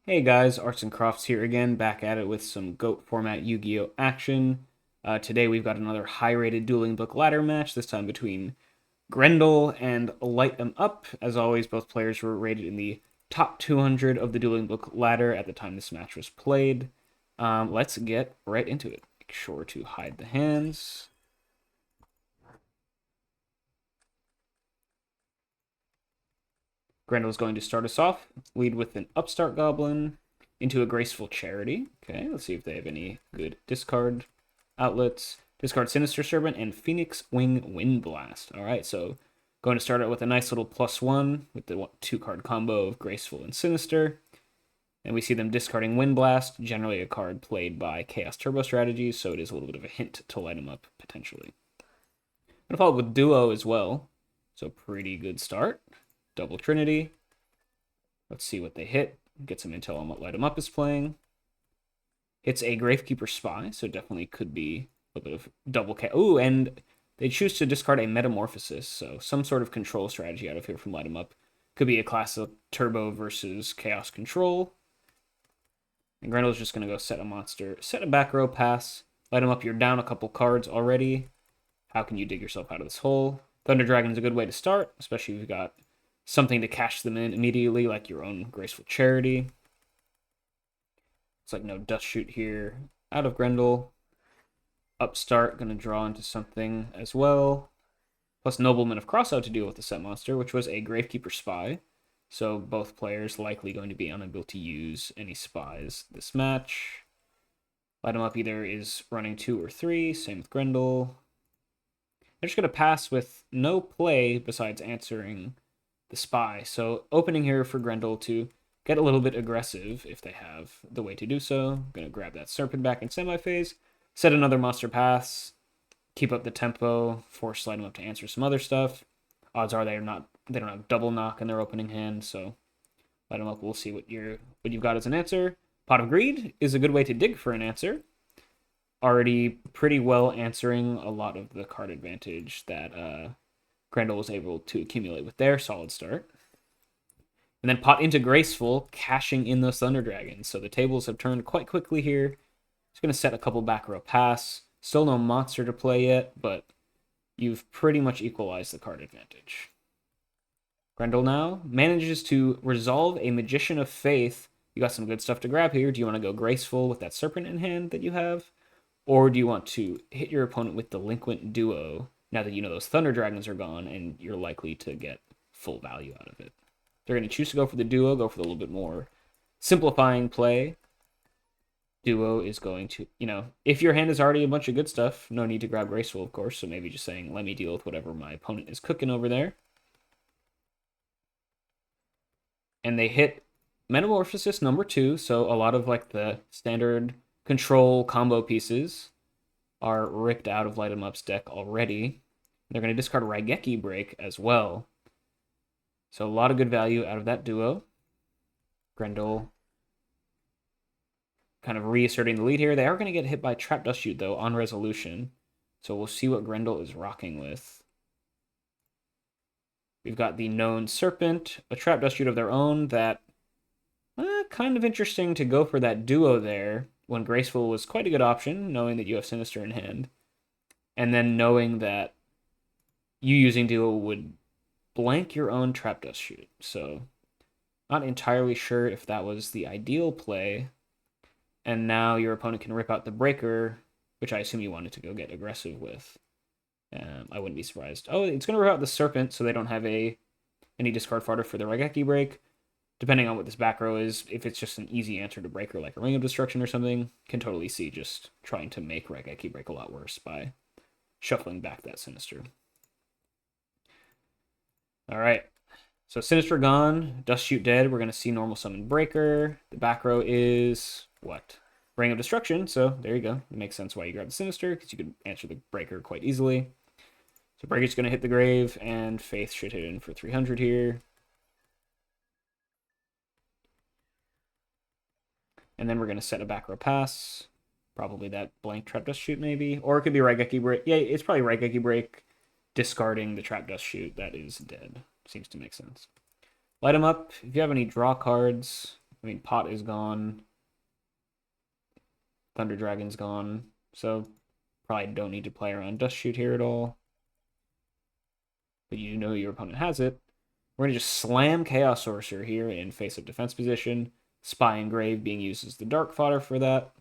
Hey guys, Arts and Crofts here again, back at it with some GOAT format Yu-Gi-Oh! Action. Today we've got another high-rated Dueling Book ladder match, this time between Grendel and Light 'em Up. As always, both players were rated in the top 200 of the Dueling Book ladder at the time this match was played. Let's get right into it. Make sure to hide the hands. Grendel's going to start us off, lead with an Upstart Goblin into a Graceful Charity. Okay, let's see if they have any good discard outlets. Discard Sinister Servant and Phoenix Wing Wind Blast. All right, so going to start out with a nice little +1 with the 2-card combo of Graceful and Sinister. And we see them discarding Wind Blast, generally a card played by Chaos Turbo Strategies, so it is a little bit of a hint to light them up potentially. I'm going to follow with Duo as well, so pretty good start. Double Trinity. Let's see what they hit. Get some intel on what Light 'em Up is playing. It's a Gravekeeper Spy, so definitely could be a bit of double K. Ooh, and they choose to discard a Metamorphosis, so some sort of control strategy out of here from Light 'em Up. Could be a class of Turbo versus Chaos Control. And Grendel's just going to go set a monster, set a back row pass. Light 'em Up, you're down a couple cards already. How can you dig yourself out of this hole? Thunder Dragon is a good way to start, especially if you've got something to cash them in immediately, like your own Graceful Charity. It's like no Dust Shoot here. Out of Grendel. Upstart, going to draw into something as well. Plus Nobleman of Crossout to deal with the set monster, which was a Gravekeeper Spy. So both players likely going to be unable to use any spies this match. Light 'em Up either is running 2 or 3, same with Grendel. They're just going to pass with no play besides answering the spy. So opening here for Grendel to get a little bit aggressive if they have the way to do so. I'm going to grab that Serpent back in semi-phase, set another monster pass, keep up the tempo, force Light 'em Up to answer some other stuff. Odds are they don't have double knock in their opening hand, so Light 'em Up, we'll see what you've got as an answer. Pot of Greed is a good way to dig for an answer. Already pretty well answering a lot of the card advantage that Grendel was able to accumulate with their solid start. And then pot into Graceful, cashing in those Thunder Dragons. So the tables have turned quite quickly here. Just going to set a couple back row pass. Still no monster to play yet, but you've pretty much equalized the card advantage. Grendel now manages to resolve a Magician of Faith. You got some good stuff to grab here. Do you want to go Graceful with that Serpent in hand that you have? Or do you want to hit your opponent with Delinquent Duo now that you know those Thunder Dragons are gone and you're likely to get full value out of it? They're going to choose to go for the Duo, go for the little bit more simplifying play. Duo is going to, if your hand is already a bunch of good stuff, no need to grab Graceful, of course, so maybe just saying, let me deal with whatever my opponent is cooking over there. And they hit Metamorphosis number 2, so a lot of like the standard control combo pieces are ripped out of Light 'em Up's deck already. They're going to discard Raigeki Break as well. So a lot of good value out of that duo. Grendel kind of reasserting the lead here. They are going to get hit by Trap Dust Shoot, though, on resolution. So we'll see what Grendel is rocking with. We've got the known Serpent, a Trap Dust Shoot of their own that kind of interesting to go for that duo there when Graceful was quite a good option, knowing that you have Sinister in hand. And then knowing that you using duo would blank your own Trap Dust Shoot. So not entirely sure if that was the ideal play. And now your opponent can rip out the Breaker, which I assume you wanted to go get aggressive with. I wouldn't be surprised. Oh, it's going to rip out the Serpent, so they don't have any discard fodder for the Raigeki Break. Depending on what this back row is, if it's just an easy answer to Breaker like a Ring of Destruction or something, can totally see just trying to make Raigeki Break a lot worse by shuffling back that Sinister. All right. So Sinister gone, Dust Shoot dead. We're going to see normal summon Breaker. The back row is what? Ring of Destruction. So there you go. It makes sense why you grab the Sinister, because you could answer the Breaker quite easily. So Breaker's going to hit the grave, and Faith should hit in for 300 here. And then we're going to set a back row pass. Probably that blank Trap Dust Shoot, maybe. Or it could be Raigeki Break. Yeah, it's probably Raigeki Break discarding the Trap Dust Shoot that is dead. Seems to make sense. Light 'em Up. If you have any draw cards, I mean, Pot is gone. Thunder Dragon's gone. So probably don't need to play around Dust Shoot here at all. But you know your opponent has it. We're going to just slam Chaos Sorcerer here in face-up defense position. Spy Engrave being used as the dark fodder for that.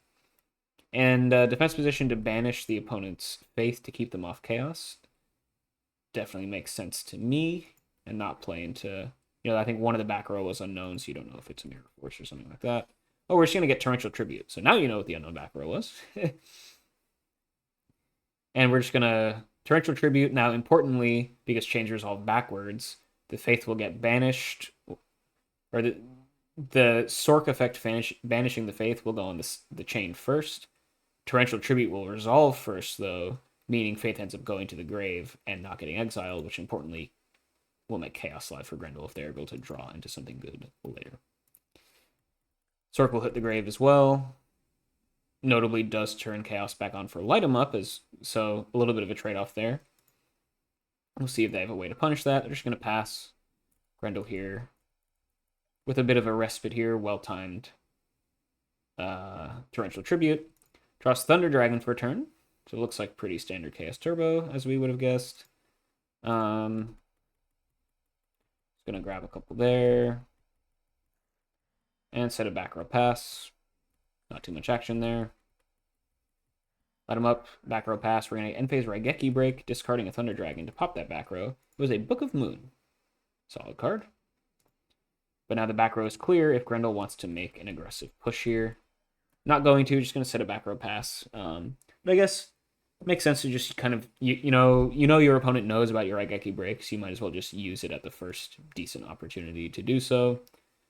And defense position to banish the opponent's faith to keep them off Chaos. Definitely makes sense to me. And not play into... I think one of the back row was unknown, so you don't know if it's a Mirror Force or something like that. Oh, we're just going to get Torrential Tribute. So now you know what the unknown back row was. And we're just going to Torrential Tribute. Now, importantly, because Change Resolve backwards, the Faith will get banished. Or the Sork effect banishing the Faith will go on the chain first. Torrential Tribute will resolve first, though, meaning Faith ends up going to the grave and not getting exiled, which importantly will make Chaos live for Grendel if they're able to draw into something good later. Sork will hit the grave as well. Notably does turn Chaos back on for Light 'em Up, so a little bit of a trade-off there. We'll see if they have a way to punish that. They're just going to pass Grendel here with a bit of a respite here, well-timed Torrential Tribute. Draws Thunder Dragon for a turn, so it looks like pretty standard Chaos Turbo, as we would have guessed. Gonna grab a couple there. And set a back row pass. Not too much action there. Light 'em Up, back row pass. We're gonna end phase Raigeki Break, discarding a Thunder Dragon to pop that back row. It was a Book of Moon. Solid card. But now the back row is clear if Grendel wants to make an aggressive push here. Not going to, just gonna set a back row pass. But I guess it makes sense to just kind of, you know your opponent knows about your Raigeki Break, so you might as well just use it at the first decent opportunity to do so,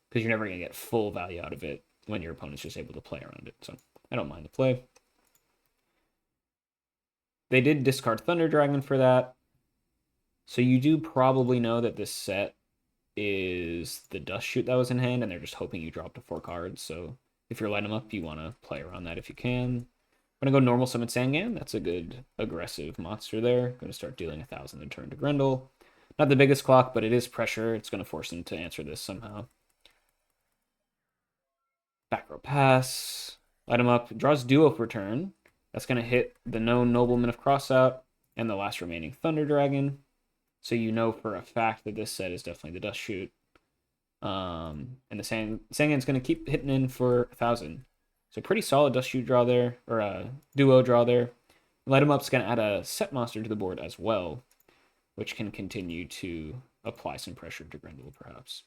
because you're never going to get full value out of it when your opponent's just able to play around it. So I don't mind the play. They did discard Thunder Dragon for that, so you do probably know that this set is the Dust Shoot that was in hand, and they're just hoping you drop to 4 cards. So if you're lighting them up, you want to play around that if you can. I'm going to go normal summon Sangan. That's a good aggressive monster there. Going to start dealing 1,000 a turn to Grendel. Not the biggest clock, but it is pressure. It's going to force him to answer this somehow. Back row pass. Light him up. Draws Duo per turn. That's going to hit the known Nobleman of Crossout and the last remaining Thunder Dragon. So you know for a fact that this set is definitely the Dust Shoot. And the Sangan's going to keep hitting in for 1,000. So pretty solid Dust Shoot draw there, or a Duo draw there. Light 'em Up's going to add a set monster to the board as well, which can continue to apply some pressure to Grendel, perhaps.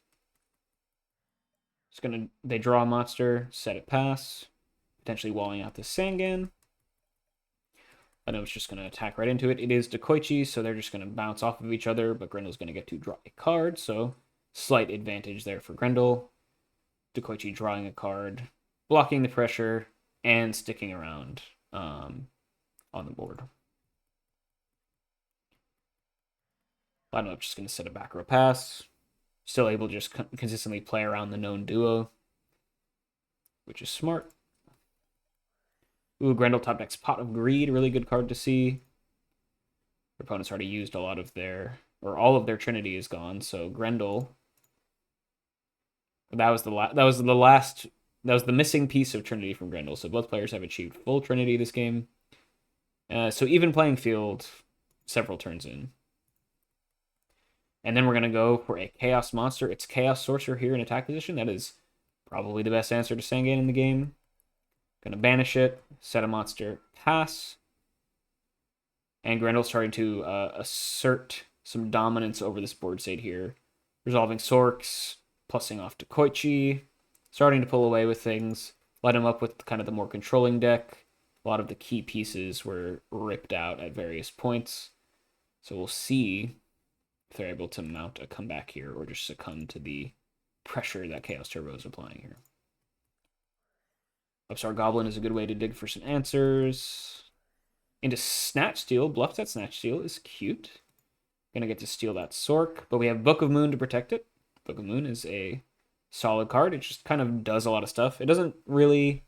They draw a monster, set it pass, potentially walling out the Sangan. I know it's just going to attack right into it. It is Dekoichi, so they're just going to bounce off of each other, but Grendel's going to get to draw a card, so slight advantage there for Grendel. Dekoichi drawing a card, blocking the pressure, and sticking around on the board. Light 'em Up just going to set a back row pass. Still able to just consistently play around the known Duo, which is smart. Ooh, Grendel top deck's Pot of Greed, really good card to see. Your opponent's already used a lot of their, or all of their Trinity is gone, so Grendel. That was the missing piece of Trinity from Grendel. So both players have achieved full Trinity this game. So even playing field several turns in. And then we're going to go for a Chaos Monster. It's Chaos Sorcerer here in attack position. That is probably the best answer to Sangan in the game. Going to banish it, set a monster, pass. And Grendel's starting to assert some dominance over this board state here. Resolving Sorks, plussing off to Koichi, starting to pull away with things. Light 'em Up with kind of the more controlling deck. A lot of the key pieces were ripped out at various points. So we'll see if they're able to mount a comeback here or just succumb to the pressure that Chaos Turbo is applying here. Upstart Goblin is a good way to dig for some answers. Into Snatch Steal. Bluff that Snatch Steal is cute. Gonna get to steal that Sork, but we have Book of Moon to protect it. Book of Moon is a solid card. It just kind of does a lot of stuff. It doesn't really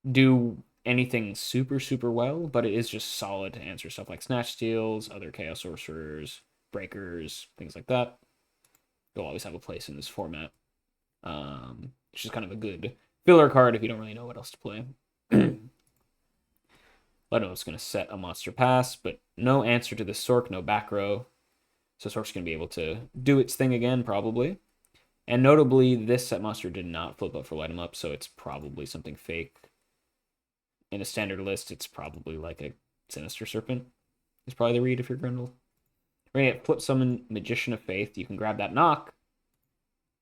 do anything super, super well, but it is just solid to answer stuff like Snatch Steals, other Chaos Sorcerers, Breakers, things like that. They'll always have a place in this format. which is kind of a good filler card if you don't really know what else to play. Letomup's going to set a monster pass, but no answer to the Sork, no back row. So Sork's going to be able to do its thing again, probably. And notably, this set monster did not flip up for Light 'em Up, so it's probably something fake. In a standard list, it's probably like a Sinister Serpent. Is probably the read if you're Grendel. We're going to get Flip Summon Magician of Faith. You can grab that knock.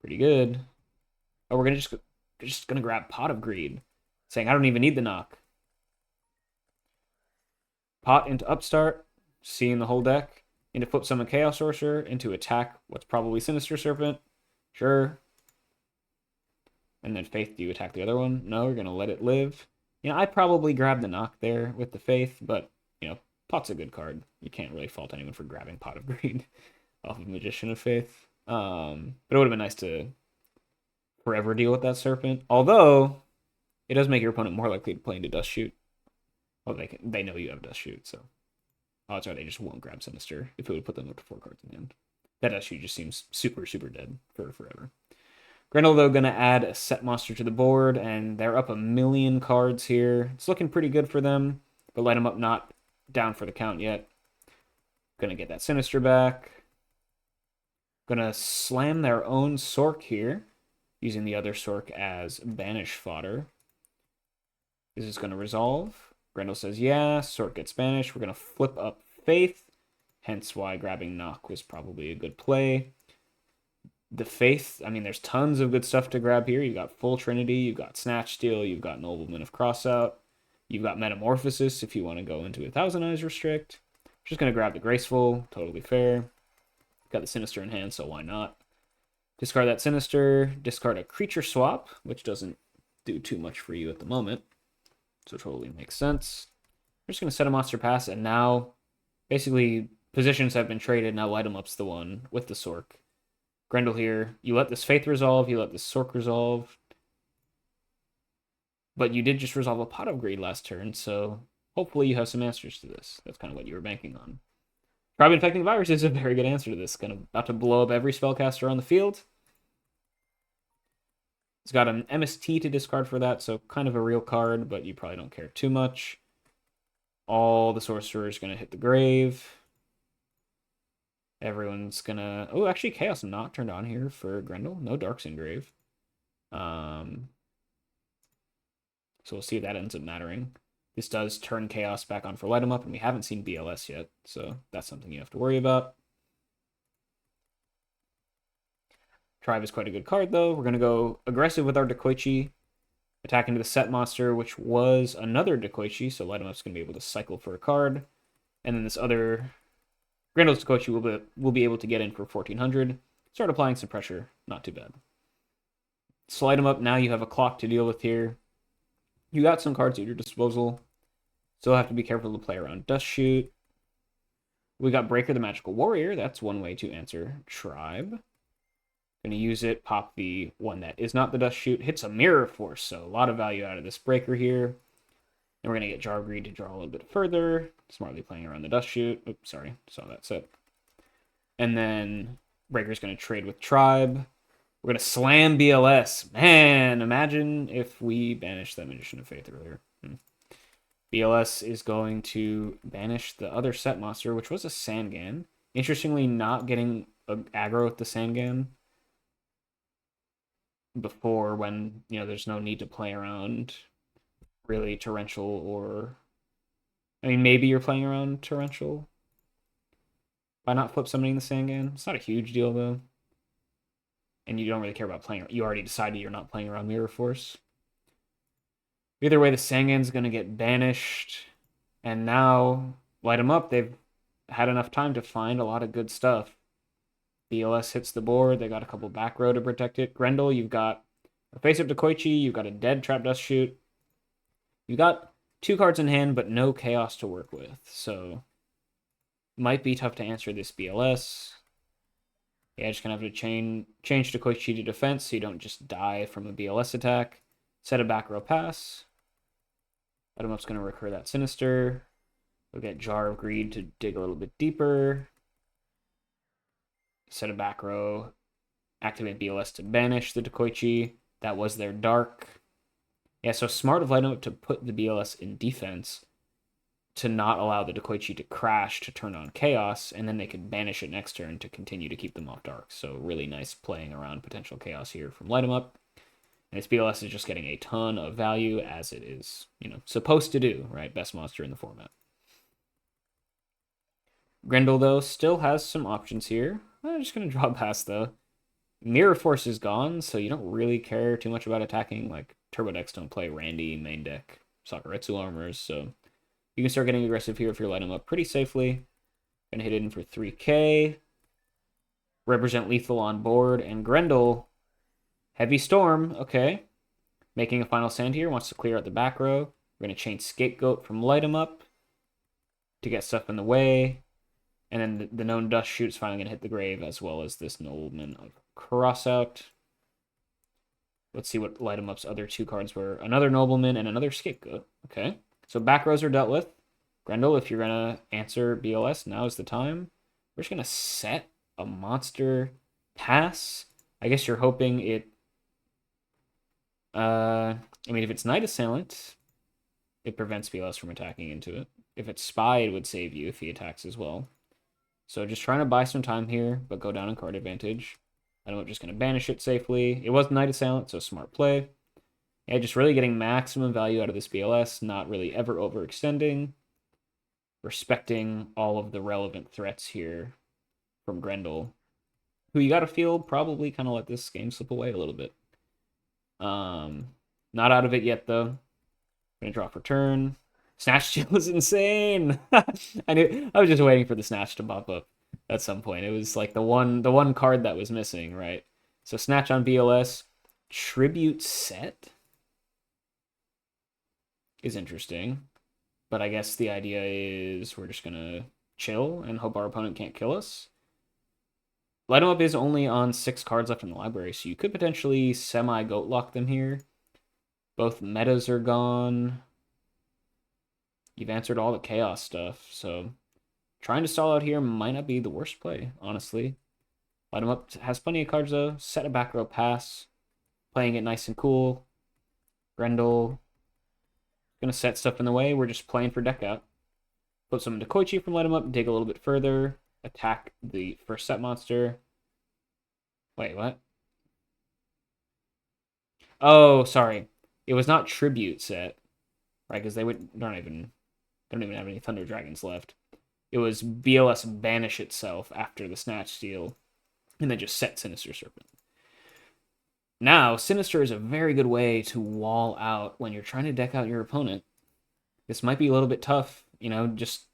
Pretty good. Oh, we're just gonna grab Pot of Greed, saying I don't even need the knock. Pot into Upstart, seeing the whole deck, into Flip Summon Chaos Sorcerer, into attack what's probably Sinister Serpent. Sure. And then Faith, do you attack the other one? No, we're gonna let it live. You know, I probably grabbed the knock there with the Faith, but you know, Pot's a good card. You can't really fault anyone for grabbing Pot of Greed off of Magician of Faith. But it would have been nice to forever deal with that Serpent. Although it does make your opponent more likely to play into Dust Shoot. Well, they know you have Dust Shoot, so odds are they just won't grab Sinister if it would put them up to 4 cards in the end. That Dust Shoot just seems super, super dead for forever. Grendel, though, going to add a set monster to the board, and they're up 1,000,000 cards here. It's looking pretty good for them, but Light 'em Up not down for the count yet. Going to get that Sinister back. Going to slam their own Sork here, using the other Sork as banish fodder. Is this going to resolve? Grendel says yeah. Sork gets banished. We're going to flip up Faith, hence why grabbing Knock was probably a good play. The Faith, I mean, there's tons of good stuff to grab here. You've got Full Trinity, you've got Snatch Steal, you've got Nobleman of Crossout, you've got Metamorphosis if you want to go into a Thousand Eyes Restrict. Just going to grab the Graceful, totally fair. Got the Sinister in hand, so why not? Discard that Sinister, discard a Creature Swap, which doesn't do too much for you at the moment, so totally makes sense. We're just going to set a monster pass, and now basically positions have been traded. Now Light 'em Up's the one with the Sork. Grendel here, you let this Faith resolve, you let this Sork resolve. But you did just resolve a Pot of Greed last turn, so hopefully you have some answers to this. That's kind of what you were banking on. Tribe Infecting Virus is a very good answer to this. About to blow up every spellcaster on the field. It's got an MST to discard for that, so kind of a real card, but you probably don't care too much. All the sorcerers going to hit the grave. Everyone's gonna... Oh, actually, Chaos not turned on here for Grendel. No Darks Engrave. So we'll see if that ends up mattering. This does turn Chaos back on for Light 'em Up, and we haven't seen BLS yet, so that's something you have to worry about. Tribe is quite a good card, though. We're going to go aggressive with our Dekoichi, attack into the set monster, which was another Dekoichi, so Light 'em Up's going to be able to cycle for a card. And then this other... Grendel's Dekoichi will be able to get in for 1,400. Start applying some pressure. Not too bad. Slide them up. Now you have a clock to deal with here. You got some cards at your disposal. Still have to be careful to play around Dust Shoot. We got Breaker the Magical Warrior. That's one way to answer Tribe. Going to use it. Pop the one that is not the Dust Shoot. Hits a Mirror Force, so a lot of value out of this Breaker here. And we're going to get Jar of Greed to draw a little bit further. Smartly playing around the Dust Shoot. Oops, sorry. Saw that set. And then Breaker's going to trade with Tribe. We're going to slam BLS. Man, imagine if we banished that Magician of Faith earlier. BLS is going to banish the other set monster, which was a Sangan. Interestingly, not getting aggro with the Sangan before when, you know, there's no need to play around really Torrential or... I mean, maybe you're playing around Torrential by not flip summoning the Sangan. It's not a huge deal, though. And you don't really care about playing... You already decided you're not playing around Mirror Force. Either way, the Sangan's going to get banished. And now, Light 'em Up, they've had enough time to find a lot of good stuff. BLS hits the board. They got a couple back row to protect it. Grendel, you've got a face-up Dekoichi. You've got a dead Trap Dust Shoot. You got 2 cards in hand, but no Chaos to work with. So, might be tough to answer this BLS. Yeah, just going to have to change Dekoichi to defense so you don't just die from a BLS attack. Set a back row pass. Light 'em Up's going to recur that Sinister. We'll get Jar of Greed to dig a little bit deeper. Set a back row. Activate BLS to banish the Dekoichi. That was their dark. Yeah, so smart of Light Up to put the BLS in defense to not allow the Dekoichi to crash to turn on Chaos, and then they could banish it next turn to continue to keep them off dark. So really nice playing around potential Chaos here from Light 'em Up. And its BLS is just getting a ton of value as it is, supposed to do, right? Best monster in the format. Grendel, though, still has some options here. I'm just going to draw past, though. Mirror Force is gone, so you don't really care too much about attacking. Like, Turbo decks don't play Randy, main deck, Sakuretsu armors, so you can start getting aggressive here if you're lighting them up pretty safely. Gonna hit it in for 3k. Represent lethal on board, and Grendel, Heavy Storm, okay. Making a final stand here, wants to clear out the back row. We're gonna chain Scapegoat from Light 'em Up to get stuff in the way. And then the known Dust Shoot's finally gonna hit the grave, as well as this Nobleman of Crossout. Let's see what Light 'em Up's other two cards were. Another Nobleman and another Scapegoat. Okay. So back rows are dealt with. Grendel, if you're gonna answer BLS, now is the time. We're just gonna set a monster pass. I guess you're hoping it. I mean, if it's Night Assailant, it prevents BLS from attacking into it. If it's Spy, it would save you if he attacks as well. So just trying to buy some time here, but go down in card advantage. I'm just going to banish it safely. It was Night Assailant, so smart play. Yeah, just really getting maximum value out of this BLS, not really ever overextending. Respecting all of the relevant threats here from Grendel, who you got to feel probably kind of let this game slip away a little bit. Not out of it yet, though. Gonna draw for turn. Snatch Steal is insane. I was just waiting for the Snatch to pop up at some point. It was like the one card that was missing, right? So Snatch on BLS. Tribute Set is interesting. But I guess the idea is we're just gonna chill and hope our opponent can't kill us. Light 'em Up is only on 6 cards left in the library, so you could potentially semi-goat lock them here. Both metas are gone. You've answered all the chaos stuff, so trying to stall out here might not be the worst play, honestly. Light 'em Up has plenty of cards, though. Set a back row pass. Playing it nice and cool. Grendel. Gonna set stuff in the way. We're just playing for deck out. Put some Dekoichi from Light 'em Up. Dig a little bit further. Attack the first set monster. Wait, what? Oh, sorry. It was not Tribute Set, right? Because they don't even have any Thunder Dragons left. It was BLS banish itself after the Snatch Steal, and then just set Sinister Serpent. Now, Sinister is a very good way to wall out when you're trying to deck out your opponent. This might be a little bit tough, just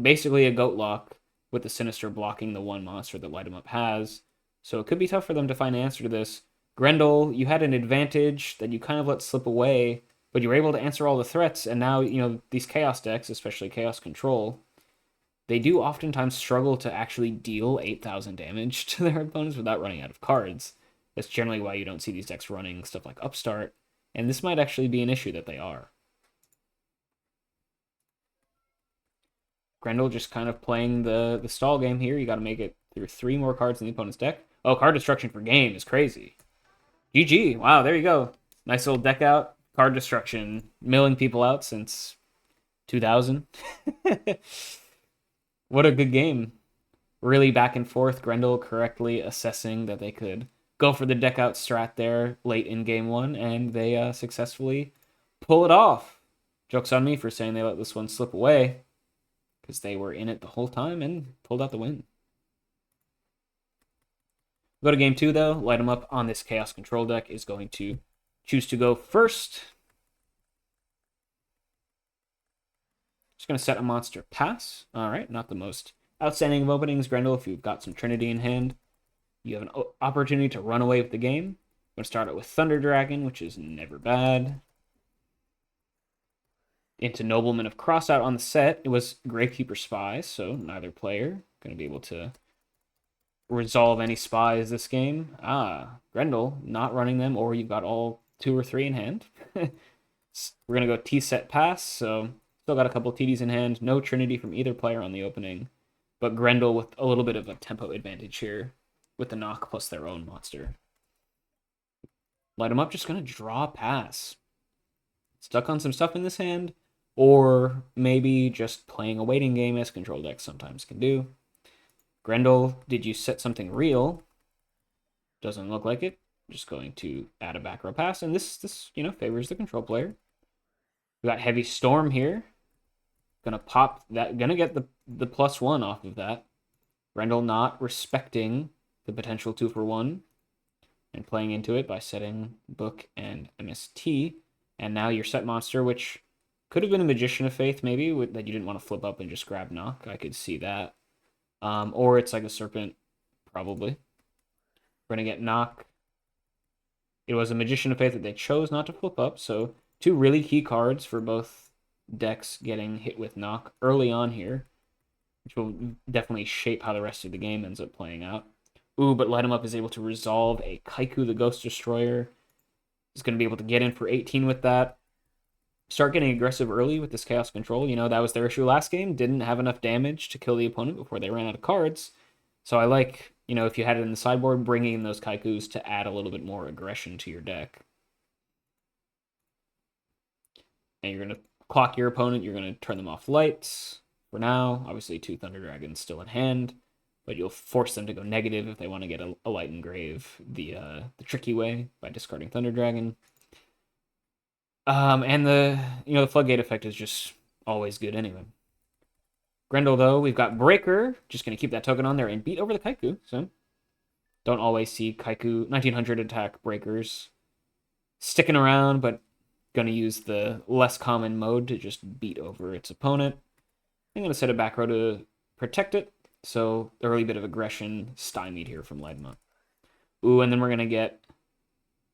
basically a goat lock with the Sinister blocking the one monster that Light 'em Up has. So it could be tough for them to find an answer to this. Grendel, you had an advantage that you kind of let slip away, but you were able to answer all the threats, and now, these Chaos decks, especially Chaos Control, they do oftentimes struggle to actually deal 8,000 damage to their opponents without running out of cards. That's generally why you don't see these decks running stuff like Upstart, and this might actually be an issue that they are. Grendel just kind of playing the stall game here. You got to make it through 3 more cards in the opponent's deck. Oh, card destruction for game is crazy. GG. Wow, there you go. Nice little deck out. Card destruction. Milling people out since 2000. What a good game. Really back and forth. Grendel correctly assessing that they could go for the deck out strat there late in game 1, and they successfully pull it off. Joke's on me for saying they let this one slip away, because they were in it the whole time and pulled out the win. Go to game 2, though. Light 'em Up on this Chaos Control deck is going to choose to go first. Just going to set a monster pass. All right, not the most outstanding of openings, Grendel, if you've got some Trinity in hand. You have an opportunity to run away with the game. I'm going to start it with Thunder Dragon, which is never bad. Into Nobleman of Crossout on the set. It was Gravekeeper Spy, so neither player going to be able to resolve any spies this game. Grendel, not running them, or you've got all 2 or 3 in hand. We're going to go T-set pass, so still got a couple TDs in hand. No Trinity from either player on the opening, but Grendel with a little bit of a tempo advantage here with the knock plus their own monster. Light him up, just going to draw pass. Stuck on some stuff in this hand, or maybe just playing a waiting game as control decks sometimes can do. Grendel, did you set something real? Doesn't look like it. Just going to add a back row pass, and this favors the control player. We got Heavy Storm here. Gonna pop that. Gonna get the +1 off of that. Grendel not respecting the potential 2-for-1 and playing into it by setting Book and MST. And now your set monster, which could have been a Magician of Faith, maybe, that you didn't want to flip up and just grab Knock. I could see that. Or it's like a Serpent, probably. We're going to get Knock. It was a Magician of Faith that they chose not to flip up, so 2 really key cards for both decks getting hit with Knock early on here, which will definitely shape how the rest of the game ends up playing out. Ooh, but Light 'em Up is able to resolve a Kaiku the Ghost Destroyer. He's going to be able to get in for 18 with that. Start getting aggressive early with this Chaos Control. That was their issue last game. Didn't have enough damage to kill the opponent before they ran out of cards. So I like, if you had it in the sideboard, bringing in those Kaikus to add a little bit more aggression to your deck. And you're going to clock your opponent. You're going to turn them off lights for now. Obviously, 2 Thunder Dragons still in hand, but you'll force them to go negative if they want to get a Light Engrave the tricky way by discarding Thunder Dragon. And the Floodgate effect is just always good anyway. Grendel, though, we've got Breaker, just going to keep that token on there and beat over the Kaiku. So don't always see Kaiku 1900 attack Breakers sticking around, but going to use the less common mode to just beat over its opponent. I'm going to set a back row to protect it. So early bit of aggression stymied here from Light 'em Up. Ooh, and then we're going to get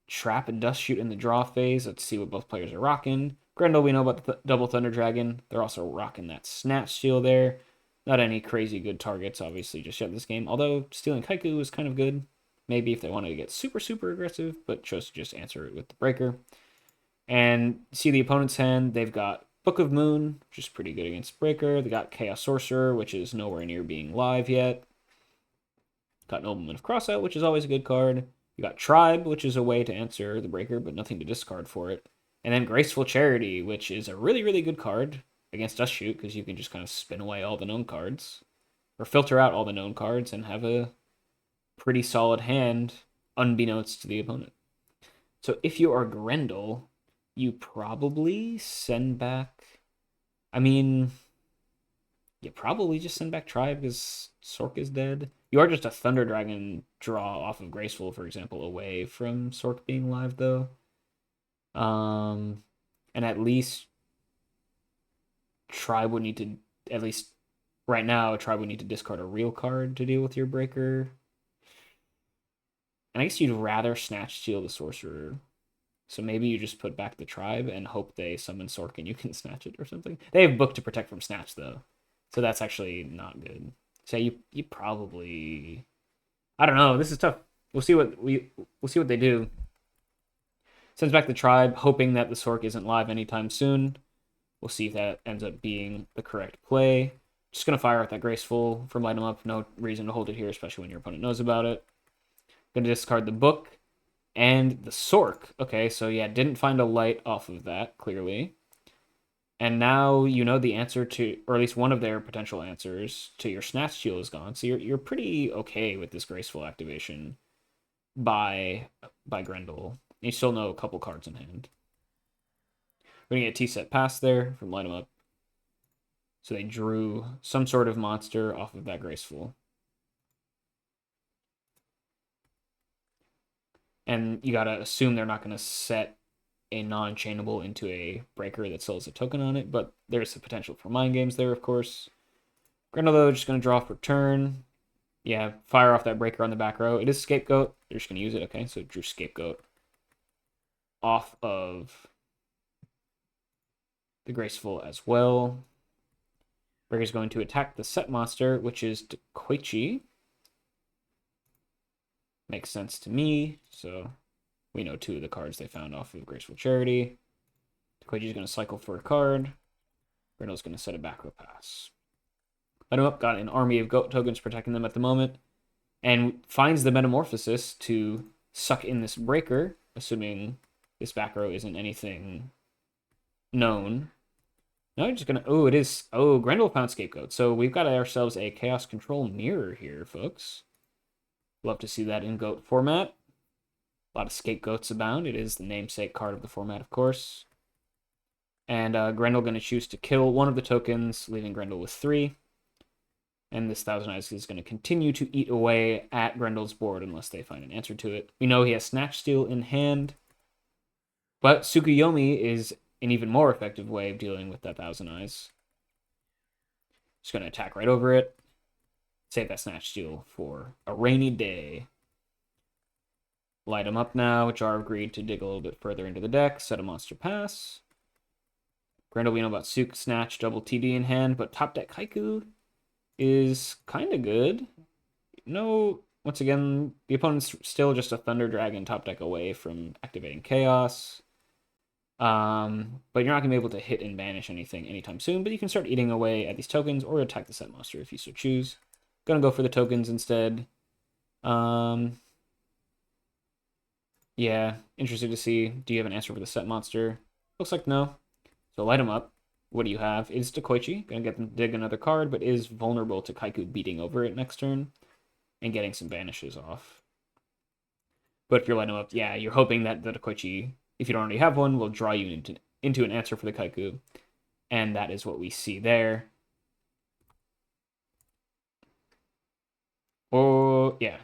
Trap and Dust Shoot in the draw phase. Let's see what both players are rocking. Grendel, we know about the double Thunder Dragon. They're also rocking that Snatch Steal there. Not any crazy good targets, obviously, just yet this game. Although stealing Kaiku is kind of good. Maybe if they wanted to get super, super aggressive, but chose to just answer it with the Breaker. And see the opponent's hand. They've got Book of Moon, which is pretty good against Breaker. They got Chaos Sorcerer, which is nowhere near being live yet. Got Nobleman of Crossout, which is always a good card. You got Tribe, which is a way to answer the Breaker, but nothing to discard for it. And then Graceful Charity, which is a really, really good card against Dust Shoot, because you can just kind of spin away all the known cards, or filter out all the known cards, and have a pretty solid hand, unbeknownst to the opponent. So if you are Grendel, you probably send back... you probably just send back Tribe, because Sork is dead. You are just a Thunder Dragon draw off of Graceful, for example, away from Sork being live, though. And at least Tribe would need to, at least right now, Tribe would need to discard a real card to deal with your Breaker. And I guess you'd rather Snatch Steal the Sorcerer. So maybe you just put back the Tribe and hope they summon Sork and you can snatch it or something. They have Book to protect from Snatch, though. So that's actually not good. So you probably... I don't know. This is tough. We'll see what they do. Sends back the Tribe, hoping that the Sork isn't live anytime soon. We'll see if that ends up being the correct play. Just going to fire out that Graceful from Light 'em Up. No reason to hold it here, especially when your opponent knows about it. Going to discard the Book and the Sork. Okay, so yeah, didn't find a light off of that, clearly. And now you know the answer to, or at least one of their potential answers to your Snatch Steal is gone. So you're pretty okay with this Graceful activation by Grendel. You still know a couple cards in hand. We're going to get T-set pass there from Light 'em Up. So they drew some sort of monster off of that Graceful. And you got to assume they're not going to set a non-chainable into a Breaker that still has a token on it, but there's the potential for mind games there, of course. Grendel, though, just going to draw for turn. Yeah, fire off that Breaker on the back row. It is Scapegoat. They're just going to use it. Okay, so drew Scapegoat off of the Graceful as well. Breaker's going to attack the set monster, which is Koichi. Makes sense to me, so we know 2 of the cards they found off of Graceful Charity. Koichi's going to cycle for a card. Grendel's going to set a back row pass. Light 'em Up got an army of goat tokens protecting them at the moment, and finds the Metamorphosis to suck in this Breaker. assuming this back row isn't anything known. No, you're just gonna. Oh, it is. Oh, Grendel found Scapegoat. So we've got ourselves a Chaos Control mirror here, folks. Love to see that in GOAT format. A lot of scapegoats abound. It is the namesake card of the format, of course. And Grendel going to choose to kill one of the tokens, leaving Grendel with 3. And this Thousand Eyes is going to continue to eat away at Grendel's board unless they find an answer to it. We know he has Snatch Steal in hand, but Tsukuyomi is an even more effective way of dealing with that Thousand Eyes. Just going to attack right over it. Save that Snatch Steal for a rainy day. Light him up now. Jar of Greed to dig a little bit further into the deck. Set a monster pass. Grendel, we know about Suk, Snatch, double TD in hand, but top deck Haiku is kind of good. No, once again, the opponent's still just a Thunder Dragon top deck away from activating Chaos. But you're not going to be able to hit and banish anything anytime soon, but you can start eating away at these tokens or attack the set monster if you so choose. Gonna go for the tokens instead. Yeah, interested to see. Do you have an answer for the set monster? Looks like no. So light him up. What do you have? Is Dekoichi. Gonna get them to dig another card, but is vulnerable to Kaiku beating over it next turn and getting some banishes off. But if you're lighting him up, yeah, you're hoping that the Dekoichi, if you don't already have one, will draw you into an answer for the Kaiku. And that is what we see there. Oh, yeah.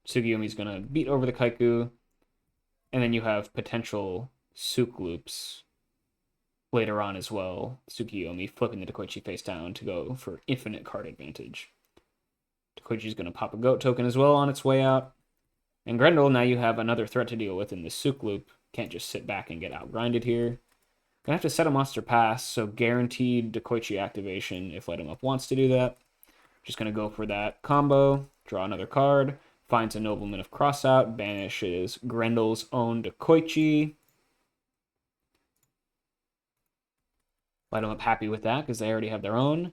Tsukuyomi's gonna beat over the Kaiku. And then you have potential Suk loops later on as well. Tsukuyomi flipping the Dekoichi face down to go for infinite card advantage. Dekoichi's going to pop a goat token as well on its way out. And Grendel, now you have another threat to deal with in the Suk loop. Can't just sit back and get outgrinded here. Gonna have to set a monster pass, so guaranteed Dekoichi activation if Light 'em Up wants to do that. Just gonna go for that combo, draw another card, finds a Nobleman of Crossout, banishes Grendel's own Dekoichi. Light 'em Up happy with that because they already have their own.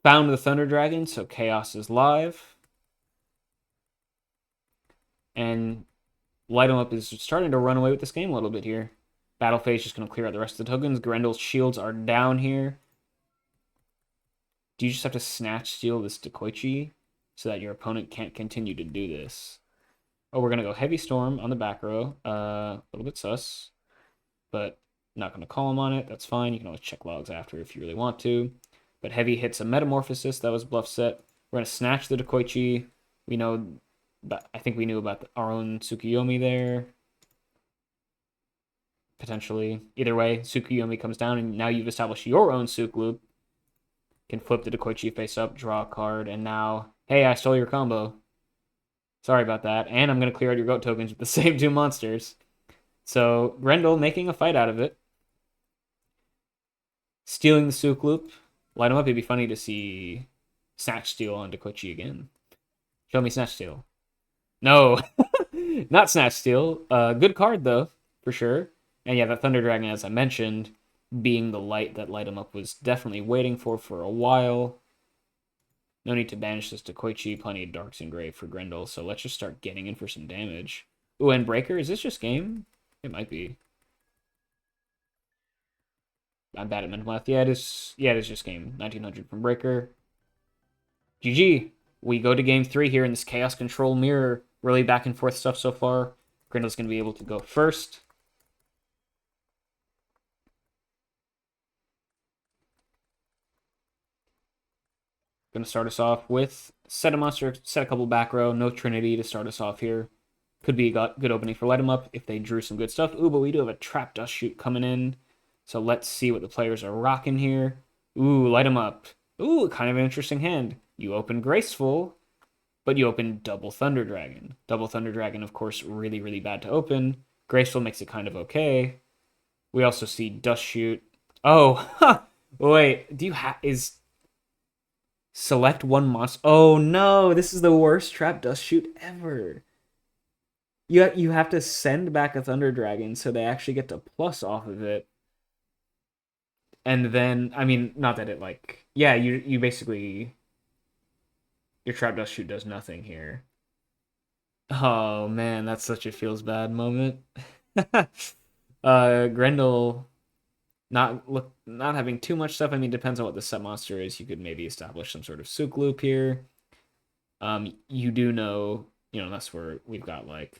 Found the Thunder Dragon, so Chaos is live. And Light 'em Up is starting to run away with this game a little bit here. Battle Phase just going to clear out the rest of the tokens. Grendel's shields are down here. Do you just have to Snatch Steal this Dekoichi so that your opponent can't continue to do this? Oh, we're going to go Heavy Storm on the back row. A little bit sus, but not going to call him on it. That's fine. You can always check logs after if you really want to. But Heavy hits a Metamorphosis. That was bluff set. We're going to Snatch the Dekoichi. We know, but I think we knew about our own Tsukuyomi there. Potentially. Either way, Tsukuyomi comes down, and now you've established your own Suk loop. Can flip the Dekoichi face up, draw a card, and now, hey, I stole your combo. Sorry about that. And I'm going to clear out your goat tokens with the same 2 monsters. So, Grendel making a fight out of it. Stealing the Suk loop. Light him up. It'd be funny to see Snatch Steal on Dekoichi again. Show me Snatch Steal. No, not Snatch Steal. Good card, though, for sure. And yeah, that Thunder Dragon, as I mentioned, being the light that Light 'em Up was definitely waiting for a while. No need to banish this Dekoichi. Plenty of Darks and Gray for Grendel, so let's just start getting in for some damage. Ooh, and Breaker, is this just game? It might be. I'm bad at mental math. Yeah, it is just game. 1900 from Breaker. GG. We go to game 3 here in this Chaos Control mirror. Really back and forth stuff so far. Grendel's going to be able to go first. Going to start us off with set a monster, set a couple back row, no Trinity to start us off here. Could be a good opening for Light 'em Up if they drew some good stuff. Ooh, but we do have a Trap Dust Shoot coming in. So let's see what the players are rocking here. Ooh, Light 'em Up. Ooh, kind of an interesting hand. You open Graceful, but you open Double Thunder Dragon. Double Thunder Dragon, of course, really, really bad to open. Graceful makes it kind of okay. We also see Dust Shoot. Oh, huh. Wait, select one monster. Oh no, this is the worst Trap Dust Shoot ever. You have to send back a Thunder Dragon so they actually get to plus off of it. And then, I mean, not that it like, yeah, you basically, your Trap Dust Shoot does nothing here. Oh man, that's such a feels bad moment. Grendel not having too much stuff. I mean, depends on what the set monster is. You could maybe establish some sort of Sook loop here. You do know, that's where we've got like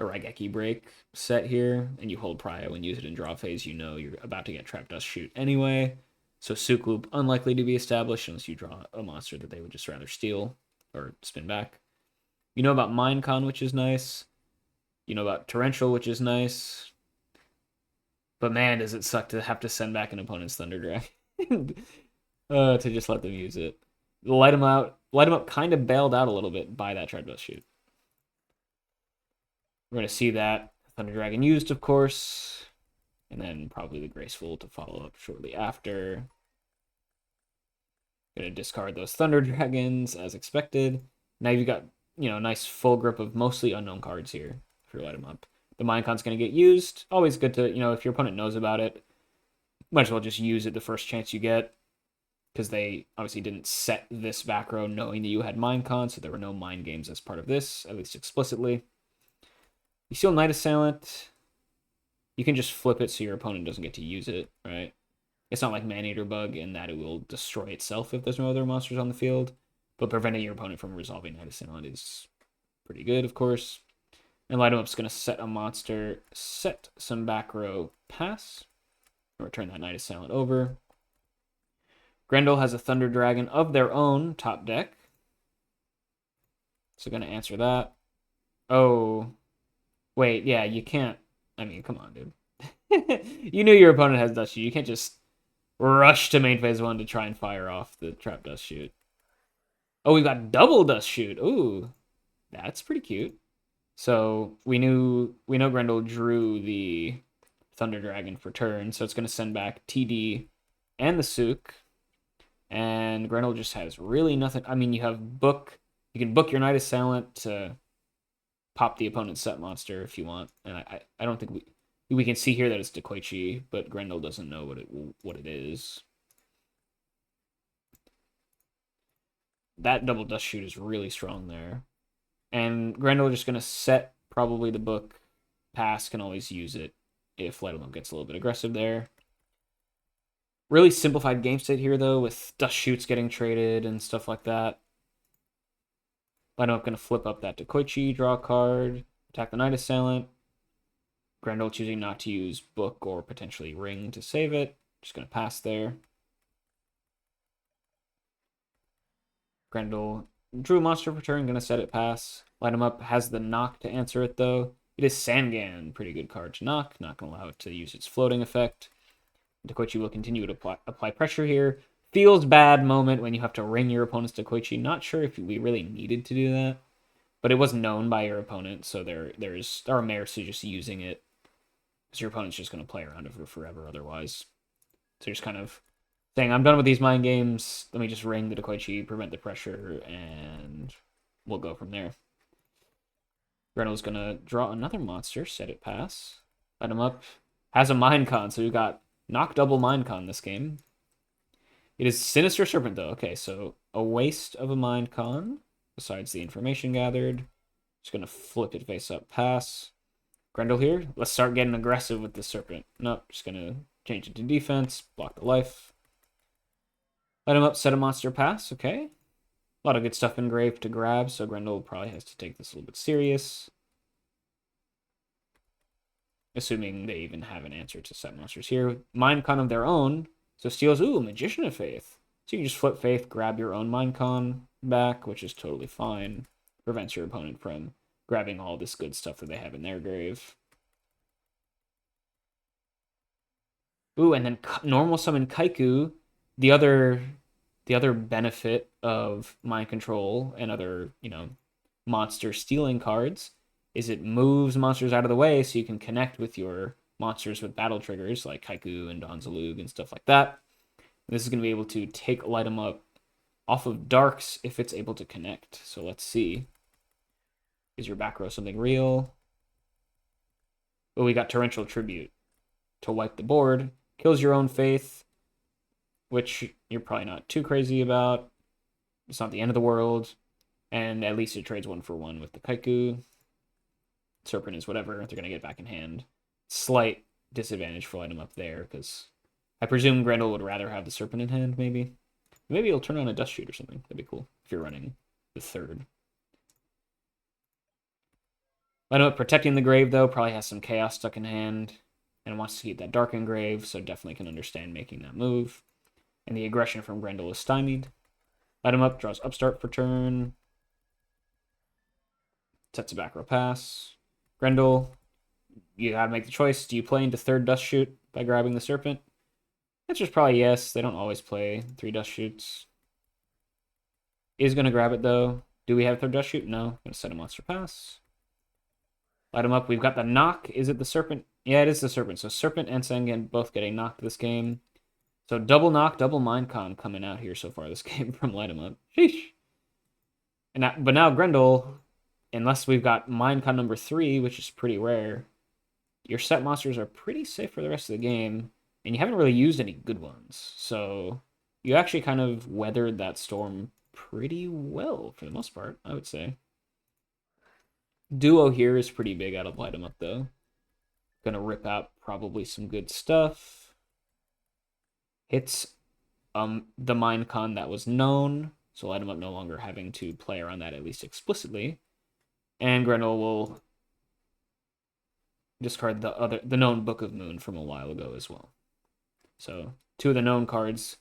a Raigeki break set here, and you hold Prio and use it in draw phase, you know you're about to get Trap Dust Shoot anyway. So Sook Loop unlikely to be established unless you draw a monster that they would just rather steal or spin back. You know about Minecon, which is nice. You know about Torrential, which is nice. But man, does it suck to have to send back an opponent's Thunder Dragon to just let them use it. Light them up kind of bailed out a little bit by that Trap Dust Shoot. We're going to see that Thunder Dragon used, of course, and then probably the Graceful to follow up shortly after. Going to discard those Thunder Dragons as expected. Now you've got, a nice full grip of mostly unknown cards here if you light them up. The Minecon's going to get used. Always good to, if your opponent knows about it, might as well just use it the first chance you get, because they obviously didn't set this back row knowing that you had Minecon, so there were no mind games as part of this, at least explicitly. You steal Night Assailant. You can just flip it so your opponent doesn't get to use it, right? It's not like Maneater Bug in that it will destroy itself if there's no other monsters on the field, but preventing your opponent from resolving Night Assailant is pretty good, of course. And Light 'em Up's going to set a monster, set some back row pass, and return that Night Assailant over. Grendel has a Thunder Dragon of their own top deck, so going to answer that. Oh, wait, yeah, you can't. I mean, come on, dude. You knew your opponent has Dust Shoot. You can't just rush to main phase 1 to try and fire off the Trap Dust Shoot. Oh, we've got double Dust Shoot. Ooh, that's pretty cute. So we know Grendel drew the Thunder Dragon for turn, so it's going to send back TD and the Sook. And Grendel just has really nothing. I mean, you have book. You can book your Night Assailant to pop the opponent's set monster if you want. And I don't think we can see here that it's Dekoichi, but Grendel doesn't know what it is. That double Dust Shoot is really strong there. And Grendel just going to set probably the book. Pass, can always use it if Light 'em Up gets a little bit aggressive there. Really simplified game state here, though, with Dust Shoots getting traded and stuff like that. Light 'em Up going to flip up that Dekoichi, draw a card, attack the Night Assailant. Grendel choosing not to use book or potentially ring to save it. Just going to pass there. Grendel drew a monster for turn, going to set it pass. Light 'em Up has the knock to answer it, though. It is Sangan, pretty good card to knock. Not going to allow it to use its floating effect. Dekoichi will continue to apply pressure here. Feels bad moment when you have to ring your opponent's Dekoichi. Not sure if we really needed to do that, but it was known by your opponent, so there are merits to just using it, because your opponent's just going to play around it for forever otherwise. So you're just kind of saying, I'm done with these mind games. Let me just ring the Dekoichi, prevent the pressure, and we'll go from there. Grendel's going to draw another monster, set it pass. Light 'em Up. Has a Minecon, so we've got knock double Minecon this game. It is Sinister Serpent, though. Okay, so a waste of a Minecon, besides the information gathered. Just going to flip it face up, pass. Grendel here. Let's start getting aggressive with the Serpent. Nope, just going to change it to defense, block the life. Light 'em Up, set a monster, pass. Okay. A lot of good stuff engraved to grab, so Grendel probably has to take this a little bit serious. Assuming they even have an answer to set monsters here. Minecon of their own. So steals, Magician of Faith. So you can just flip Faith, grab your own Minecon back, which is totally fine. Prevents your opponent from grabbing all this good stuff that they have in their grave. And then normal summon Kaiku. The other benefit of Mind Control and other, monster stealing cards is it moves monsters out of the way so you can connect with your monsters with battle triggers like Kaiku and Donzalug and stuff like that. And this is going to be able to take Light 'em Up off of Darks if it's able to connect. So let's see. Is your back row something real? Oh, we got Torrential Tribute to wipe the board. Kills your own Faith, which you're probably not too crazy about. It's not the end of the world. And at least it trades 1 for 1 with the Kaiku. Serpent is whatever. They're going to get back in hand. Slight disadvantage for light him up there, because I presume Grendel would rather have the Serpent in hand, maybe. Maybe he'll turn on a Dust Shoot or something. That'd be cool if you're running the third. Light him up protecting the grave, though. Probably has some Chaos stuck in hand and wants to keep that Dark Engrave, so definitely can understand making that move. And the aggression from Grendel is stymied. Light him up, draws Upstart for turn. Sets a back row pass. Grendel, you gotta make the choice. Do you play into third Dust Shoot by grabbing the Serpent? Answer's probably yes. They don't always play 3 Dust Shoots. Is gonna grab it though. Do we have third Dust Shoot? No. Gonna set a monster pass. Light him up. We've got the knock. Is it the Serpent? Yeah, it is the Serpent. So Serpent and Sengen both getting knocked this game. So double knock, double Minecon coming out here so far this game from Light him up. Sheesh. But now Grendel, unless we've got Minecon number 3, which is pretty rare, your set monsters are pretty safe for the rest of the game, and you haven't really used any good ones. So you actually kind of weathered that storm pretty well for the most part, I would say. Duo here is pretty big out of Light 'em Up, though. Gonna rip out probably some good stuff. Hits the Minecon that was known, so Light 'em Up no longer having to play around that, at least explicitly. And Grendel will discard the known Book of Moon from a while ago as well. So 2 of the known cards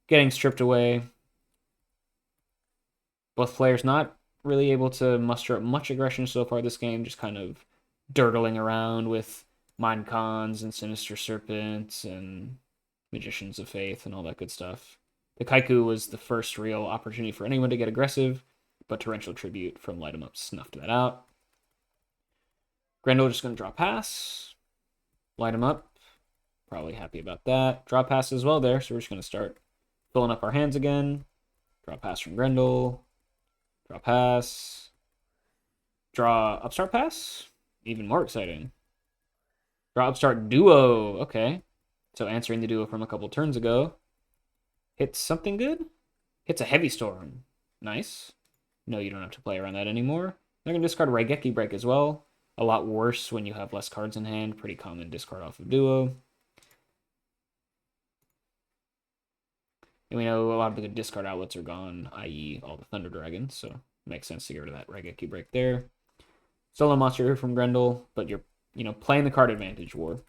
getting stripped away. Both players not really able to muster up much aggression so far this game, just kind of dirtling around with Minecons and Sinister Serpents and Magicians of Faith and all that good stuff. The Kaiku was the first real opportunity for anyone to get aggressive, but Torrential Tribute from Light 'em Up snuffed that out. Grendel just going to draw pass. Light 'em Up. Probably happy about that. Draw pass as well there, so we're just going to start filling up our hands again. Draw pass from Grendel. Draw pass. Draw Upstart pass. Even more exciting. Draw Upstart Duo. Okay. So answering the duo from a couple turns ago. Hits something good? Hits a Heavy Storm. Nice. No, you don't have to play around that anymore. They're going to discard Raigeki Break as well. A lot worse when you have less cards in hand. Pretty common discard off of Duo. And we know a lot of the good discard outlets are gone, i.e. all the Thunder Dragons, so it makes sense to get rid of that Raigeki Break there. Solo monster here from Grendel, but you're, playing the card advantage war.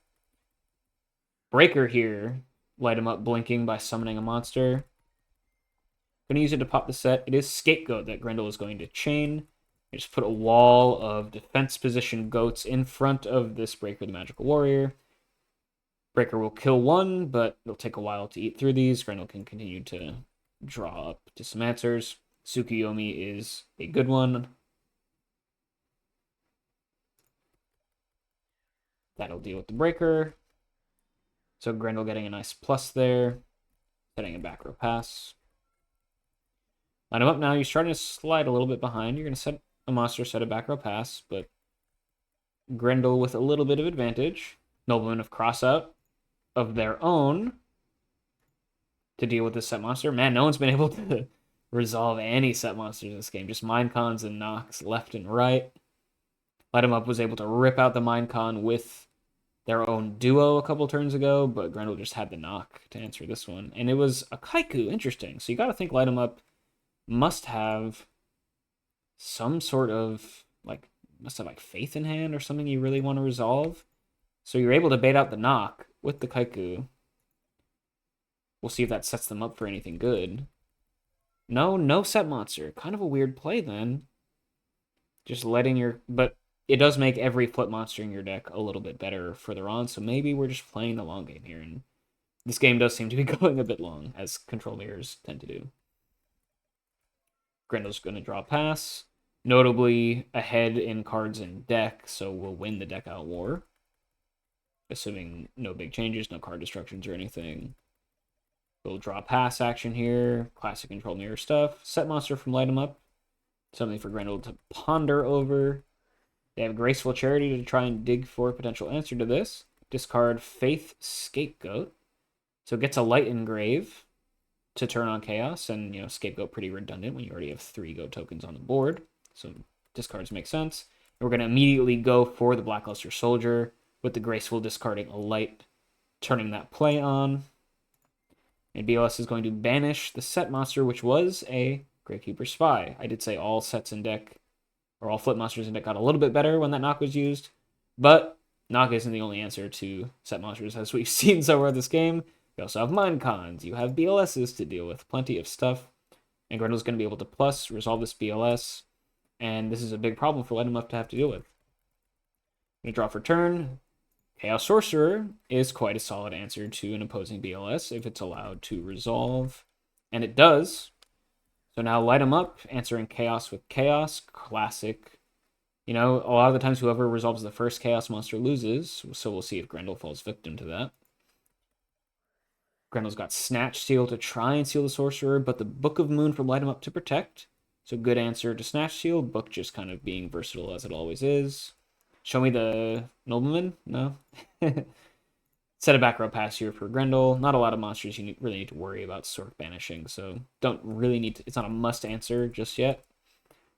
Breaker here, Light 'em Up blinking by summoning a monster. Going to use it to pop the set. It is Scapegoat that Grendel is going to chain. You just put a wall of defense position goats in front of this Breaker the Magical Warrior. Breaker will kill one, but it'll take a while to eat through these. Grendel can continue to draw up to some answers. Tsukuyomi is a good one. That'll deal with the Breaker. So Grendel getting a nice plus there. Setting a back row pass. Line him up now. You're starting to slide a little bit behind. You're going to set a monster, set a back row pass, but Grendel with a little bit of advantage. Noblemen of Crossout of their own to deal with this set monster. Man, no one's been able to resolve any set monsters in this game. Just Minecons and knocks left and right. Light 'em Up was able to rip out the Minecon with their own duo a couple turns ago, but Grendel just had the knock to answer this one. And it was a Kaiku. Interesting. So you got to think Light 'em Up must have some sort of, must have faith in hand or something you really want to resolve. So you're able to bait out the knock with the Kaiku. We'll see if that sets them up for anything good. No set monster. Kind of a weird play then. Just letting your... But it does make every flip monster in your deck a little bit better further on, so maybe we're just playing the long game here, and this game does seem to be going a bit long, as control mirrors tend to do. Grendel's going to draw a pass. Notably ahead in cards in deck, so we'll win the deck out war. Assuming no big changes, no card destructions or anything. We'll draw pass action here. Classic control mirror stuff. Set monster from Light 'em Up. Something for Grendel to ponder over. They have Graceful Charity to try and dig for a potential answer to this. Discard Faith Scapegoat. So it gets a Light Engrave to turn on Chaos. And, Scapegoat pretty redundant when you already have 3 Goat tokens on the board. So discards make sense. And We're going to immediately go for the Blackluster Soldier with the Graceful discarding a light, turning that play on. And BLS is going to banish the set monster, which was a Gravekeeper Spy. I did say all sets in deck, or all flip monsters in deck got a little bit better when that knock was used, but knock isn't the only answer to set monsters, as we've seen so far this game. You also have Minecons, you have BLSs to deal with, plenty of stuff, and Grendel's going to be able to plus resolve this BLS, and this is a big problem for Light 'em Up to have to deal with. I'm going to draw for turn. Chaos Sorcerer is quite a solid answer to an opposing BLS if it's allowed to resolve, and it does. So now Light 'em Up, answering Chaos with Chaos, classic. You know, a lot of the times whoever resolves the first Chaos monster loses, so we'll see if Grendel falls victim to that. Grendel's got Snatch Steal to try and seal the Sorcerer, but the Book of Moon from Light 'em Up to protect. So good answer to Snatch Steal, Book just kind of being versatile as it always is. Show me the Nobleman? No? Set a back row pass here for Grendel. Not a lot of monsters you really need to worry about Sork banishing, so don't really need to, it's not a must answer just yet.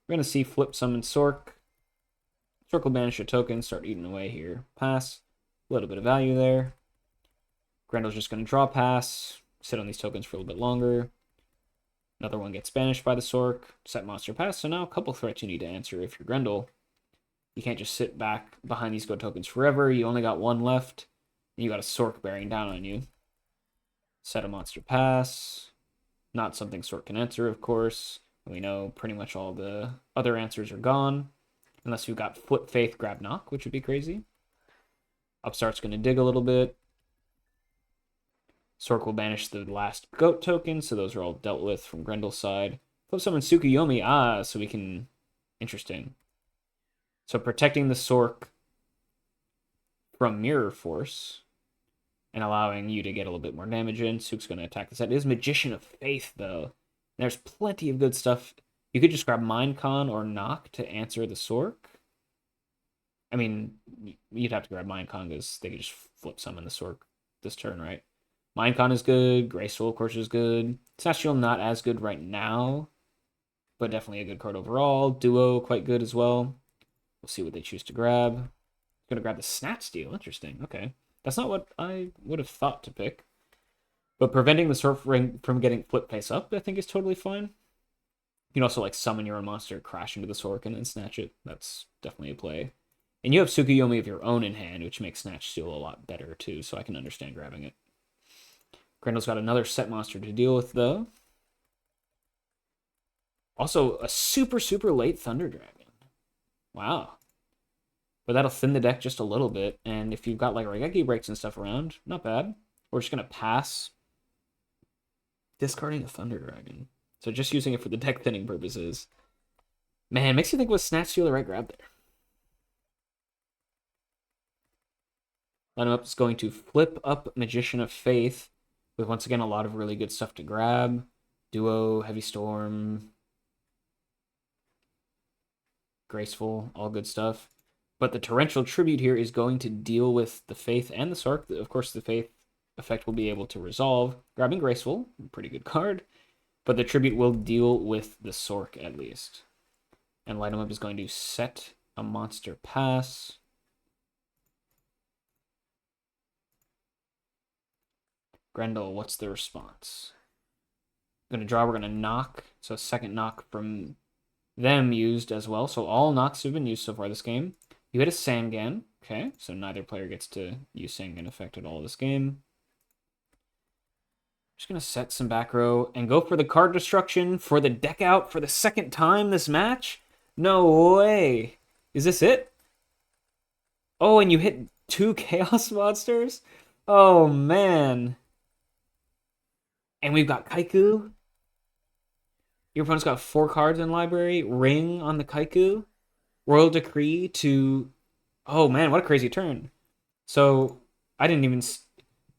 We're going to see Flip Summon Sork. Sork will banish a token, start eating away here. Pass. A little bit of value there. Grendel's just going to draw pass, sit on these tokens for a little bit longer. Another one gets banished by the Sork. Set monster pass, so now a couple threats you need to answer if you're Grendel. You can't just sit back behind these go tokens forever. You only got one left. And you got a Sork bearing down on you. Set a monster pass. Not something Sork can answer, of course. We know pretty much all the other answers are gone. Unless you've got Flip Faith, Grab Knock, which would be crazy. Upstart's going to dig a little bit. Sork will banish the last goat token, so those are all dealt with from Grendel's side. Flip Summon Tsukuyomi. So we can... Interesting. So protecting the Sork from Mirror Force and allowing you to get a little bit more damage in. Sook's going to attack the set. It is Magician of Faith, though. There's plenty of good stuff. You could just grab Minecon or Knock to answer the Sork. I mean, you'd have to grab Minecon because they could just flip summon the Sork this turn, right? Minecon is good. Graceful, of course, is good. Snatch Steal not as good right now, but definitely a good card overall. Duo, quite good as well. We'll see what they choose to grab. Going to grab the Snatch Steal. Interesting. Okay. That's not what I would have thought to pick. But preventing the Sork ring from getting flip face up, I think, is totally fine. You can also, like, summon your own monster, crash into the Sork, and then snatch it. That's definitely a play. And you have Tsukuyomi of your own in hand, which makes Snatch Steal a lot better, too, so I can understand grabbing it. Grendel's got another set monster to deal with, though. Also, a super, super late Thunder Dragon. Wow. But that'll thin the deck just a little bit, and if you've got, like, Raigeki Breaks and stuff around, not bad. We're just going to pass. Discarding a Thunder Dragon. So just using it for the deck thinning purposes. Man, makes you think was Snatch Steal the right grab there. Light 'em Up is going to flip up Magician of Faith with, once again, a lot of really good stuff to grab. Duo, Heavy Storm, Graceful, all good stuff. But the Torrential Tribute here is going to deal with the Faith and the Sork. Of course, the Faith effect will be able to resolve. Grabbing Graceful, pretty good card. But the Tribute will deal with the Sork at least. And Light 'em Up is going to set a monster pass. Grendel, what's the response? We're going to draw, we're going to knock. So a second knock from them used as well. So all knocks have been used so far this game. You hit a Sangan. Okay, so neither player gets to use Sangan effect at all this game. Just going to set some back row and go for the card destruction for the deck out for the second time this match? No way. Is this it? Oh, and you hit 2 Chaos Monsters? Oh, man. And we've got Kaiku. Your opponent's got 4 cards in library. Ring on the Kaiku. Royal Decree to... Oh, man, what a crazy turn. So, I didn't even...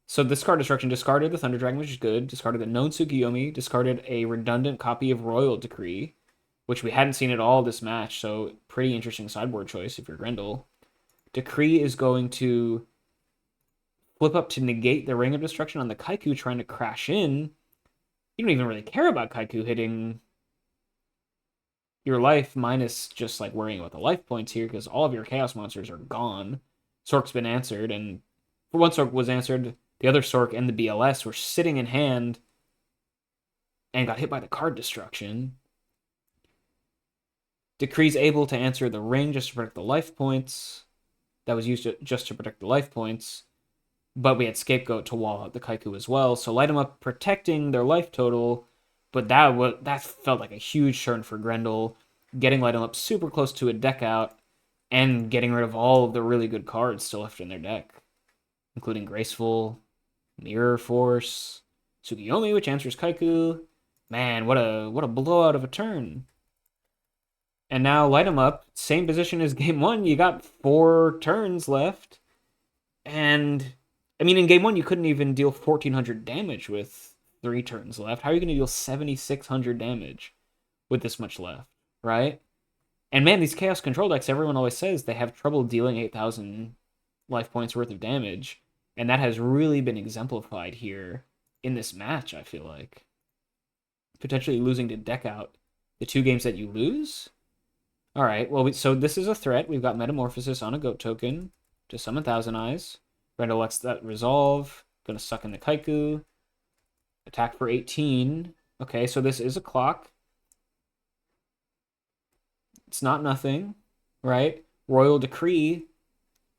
So this card destruction discarded the Thunder Dragon, which is good. Discarded the known Tsukuyomi. Discarded a redundant copy of Royal Decree, which we hadn't seen at all this match. So pretty interesting sideboard choice if you're Grendel. Decree is going to flip up to negate the Ring of Destruction on the Kaiku trying to crash in. You don't even really care about Kaiku hitting your life minus just like worrying about the life points here because all of your chaos monsters are gone. Sork's been answered, and for one Sork was answered, the other Sork and the BLS were sitting in hand and got hit by the card destruction. Decree's able to answer the ring just to protect the life points. That was used just to protect the life points. But we had Scapegoat to wall out the Kaiku as well. So light them up protecting their life total. But that felt like a huge turn for Grendel. Getting light them up super close to a deck out. And getting rid of all of the really good cards still left in their deck. Including Graceful, Mirror Force, Tsukiyomi, which answers Kaiku. Man, what a blowout of a turn. And now light them up. Same position as game 1. You got 4 turns left. And, I mean, in game 1, you couldn't even deal 1,400 damage with 3 turns left. How are you going to deal 7,600 damage with this much left, right? And man, these Chaos Control decks, everyone always says they have trouble dealing 8,000 life points worth of damage. And that has really been exemplified here in this match, I feel like. Potentially losing to deck out the 2 games that you lose. All right, well, so this is a threat. We've got Metamorphosis on a Goat token to summon Thousand Eyes. Grendel lets that resolve. Gonna suck in the Kaiku. Attack for 18. Okay, so this is a clock. It's not nothing, right? Royal Decree.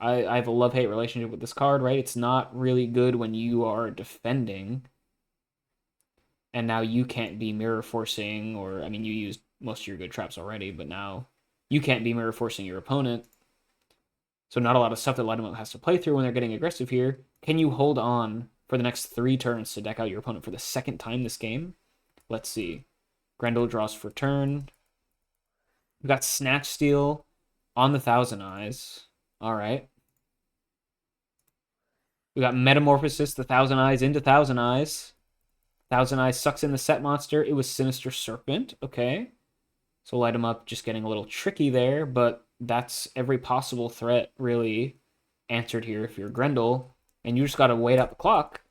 I have a love-hate relationship with this card, right? It's not really good when you are defending. And now you can't be mirror forcing, or, I mean, you used most of your good traps already, but now you can't be mirror forcing your opponent. So not a lot of stuff that Light 'em Up has to play through when they're getting aggressive here. Can you hold on for the next 3 turns to deck out your opponent for the second time this game? Let's see. Grendel draws for turn. We've got Snatch Steal on the Thousand Eyes. All right. We got Metamorphosis, the Thousand Eyes into Thousand Eyes. Thousand Eyes sucks in the set monster. It was Sinister Serpent. Okay. So light 'em up, just getting a little tricky there, but that's every possible threat really answered here if you're Grendel. And you just got to wait out the clock.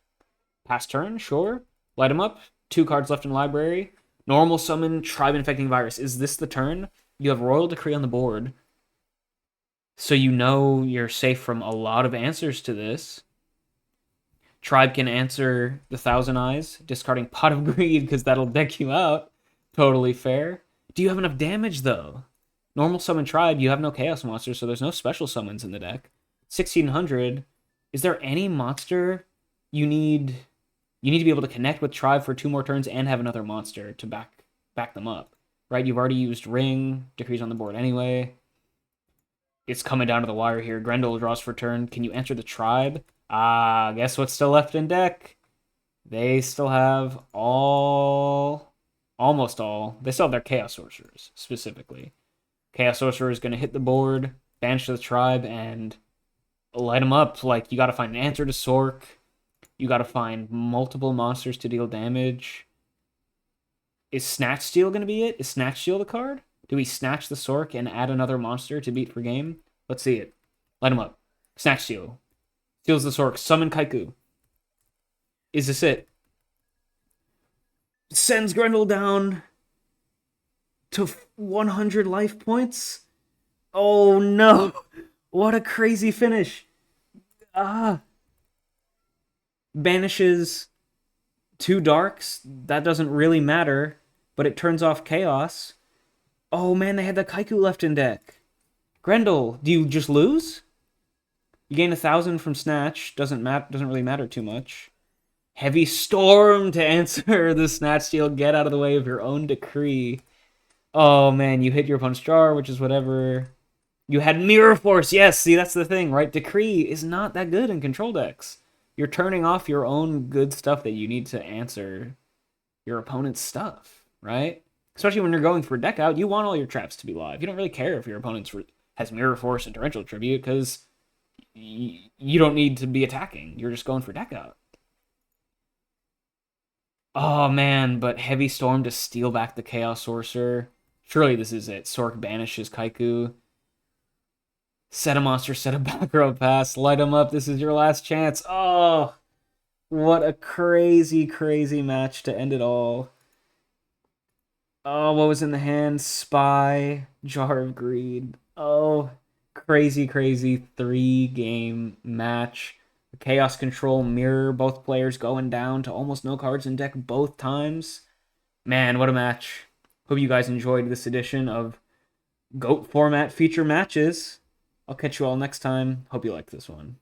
Pass turn, sure. Light 'em up. 2 cards left in library. Normal summon Tribe Infecting Virus. Is this the turn? You have Royal Decree on the board. So you know you're safe from a lot of answers to this. Tribe can answer the Thousand Eyes, discarding Pot of Greed because that'll deck you out. Totally fair. Do you have enough damage, though? Normal summon Tribe, you have no Chaos Monsters, so there's no special summons in the deck. 1,600. Is there any monster you need to be able to connect with Tribe for 2 more turns and have another monster to back them up, right? You've already used Ring. Decree's on the board anyway. It's coming down to the wire here. Grendel draws for turn. Can you answer the Tribe? Guess what's still left in deck? They still have almost all. They still have their Chaos Sorcerers, specifically. Chaos Sorcerer is going to hit the board, banish the Tribe, and light them up. Like, you got to find an answer to Sork. You got to find multiple monsters to deal damage. Is Snatch Steal going to be it? Is Snatch Steal the card? Do we snatch the Sork and add another monster to beat for game? Let's see it. Light them up. Snatch Steal. Steals the Sork. Summon Kaiku. Is this it? Sends Grendel down to 100 life points? Oh no! What a crazy finish. Banishes 2 darks. That doesn't really matter, but it turns off chaos. Oh man, they had the Kaiku left in deck. Grendel, do you just lose? You gain 1,000 from Snatch. Doesn't really matter too much. Heavy Storm to answer the Snatch Steal. Get out of the way of your own Decree. Oh man, you hit your opponent's jar, which is whatever. You had Mirror Force. Yes, see, that's the thing, right? Decree is not that good in control decks. You're turning off your own good stuff that you need to answer your opponent's stuff, right? Especially when you're going for deck out, you want all your traps to be live. You don't really care if your opponent has Mirror Force and Torrential Tribute because you don't need to be attacking. You're just going for deck out. Oh man, but Heavy Storm to steal back the Chaos Sorcerer. Surely this is it. Sork banishes Kaiku. Set a monster, set a back row pass, light them up. This is your last chance. Oh, what a crazy, crazy match to end it all. Oh, what was in the hand? Spy, Jar of Greed. Oh, crazy, crazy 3-game match. Chaos Control Mirror, both players going down to almost no cards in deck both times. Man, what a match. Hope you guys enjoyed this edition of GOAT format feature matches. I'll catch you all next time. Hope you like this one.